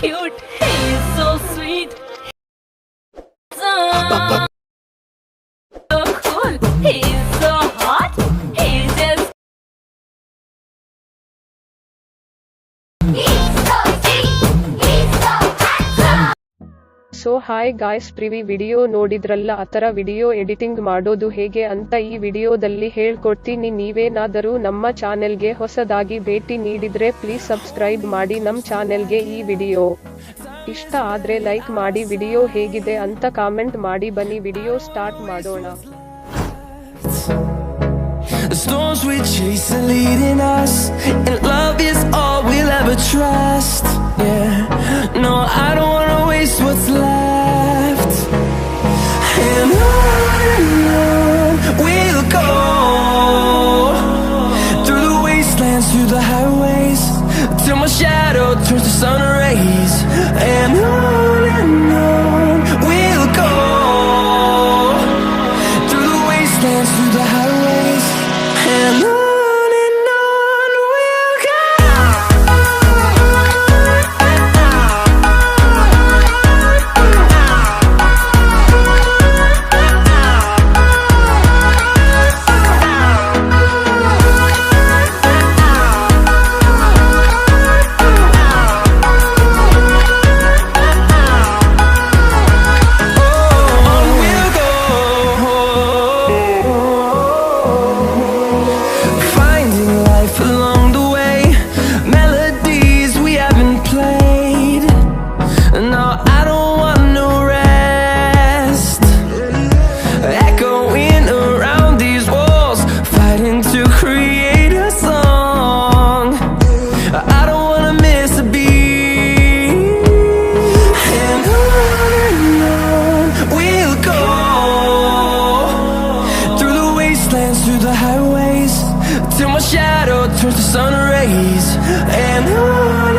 cute, he's so sweet, so cool, he's so hot, he's just so hi guys, ಪ್ರಿವಿ video ನೋಡಿದ್ರಲ್ಲ, ಆತರ video editing ಮಾಡೋದು ಹೇಗೆ ಅಂತ ಈ ವಿಡಿಯೋದಲ್ಲಿ ಹೇಳ್ಕೊಡ್ತೀನಿ. ನೀವೇನಾದರೂ ನಮ್ಮ ಚಾನೆಲ್ಗೆ ಹೊಸದಾಗಿ ಭೇಟಿ ನೀಡಿದ್ರೆ ಪ್ಲೀಸ್ ಸಬ್ಸ್ಕ್ರೈಬ್ ಮಾಡಿ ನಮ್ಮ ಚಾನೆಲ್ಗೆ. ಈ ವಿಡಿಯೋ ಇಷ್ಟ ಆದ್ರೆ ಲೈಕ್ ಮಾಡಿ, ವಿಡಿಯೋ ಹೇಗಿದೆ ಅಂತ ಕಾಮೆಂಟ್ ಮಾಡಿ. ಬನ್ನಿ ವಿಡಿಯೋ ಸ್ಟಾರ್ಟ್ ಮಾಡೋಣ. The storms we chase are leading us, and love is all we'll ever trust. Yeah, no, I don't wanna waste what's left. And on we'll go, through the wastelands, through the highways, till my shadow turns to sun rays. And on we'll go, through the wastelands, through the highways, and on we'll go. Through the highways, till my shadow turns to sun rays. And on